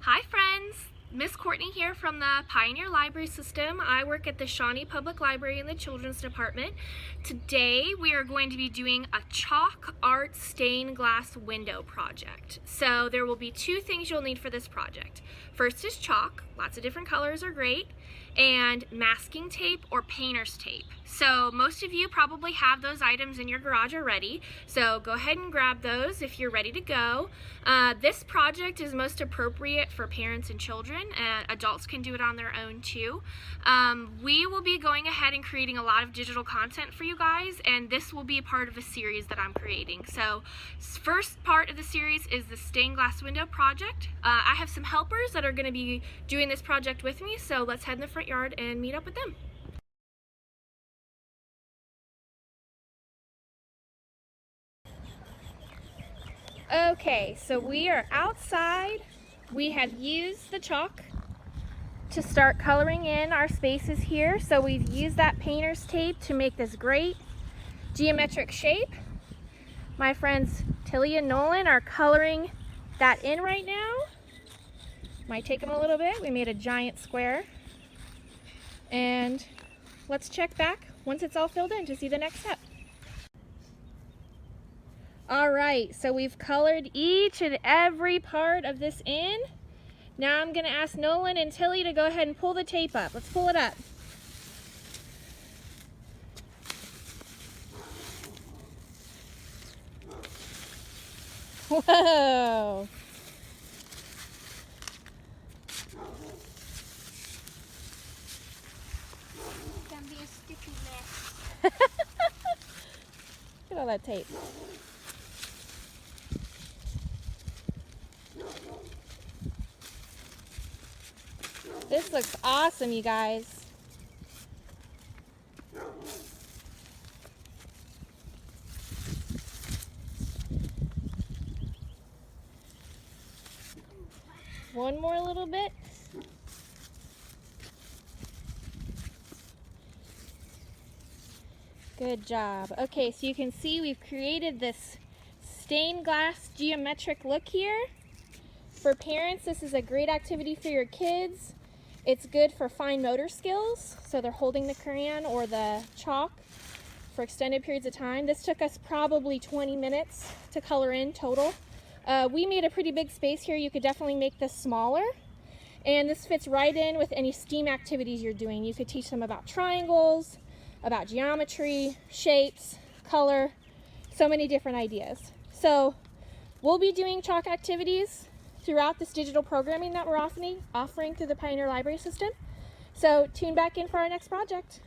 Hi friends! Miss Courtney here from the Pioneer Library System. I work at the Shawnee Public Library in the Children's Department. Today we are going to be doing a chalk art stained glass window project. So there will be two things you'll need for this project. First is chalk, lots of different colors are great, and masking tape or painter's tape. So most of you probably have those items in your garage already, so go ahead and grab those if you're ready to go. This project is most appropriate for parents and children, and adults can do it on their own too. We will be going ahead and creating a lot of digital content for you guys, and this will be a part of a series that I'm creating. So first part of the series is the stained glass window project. I have some helpers that are going to be doing this project with me, so let's head in the front yard and meet up with them. Okay, so we are outside. We have used the chalk to start coloring in our spaces here. So we've used that painter's tape to make this great geometric shape. My friends Tilly and Nolan are coloring that in right now. Might take them a little bit. We made a giant square. And let's check back once it's all filled in to see the next step. Alright, so we've colored each and every part of this in. Now I'm going to ask Nolan and Tilly to go ahead and pull the tape up. Let's pull it up. Whoa! It's gonna be a sticky mess. Look at all that tape. This looks awesome, you guys. One more little bit. Good job. Okay, so you can see we've created this stained glass geometric look here. For parents, this is a great activity for your kids. It's good for fine motor skills, so they're holding the crayon or the chalk for extended periods of time. This took us probably 20 minutes to color in total. We made a pretty big space here. You could definitely make this smaller. And this fits right in with any STEAM activities you're doing. You could teach them about triangles, about geometry, shapes, color, so many different ideas. So we'll be doing chalk activities throughout this digital programming that we're offering through the Pioneer Library System. So tune back in for our next project.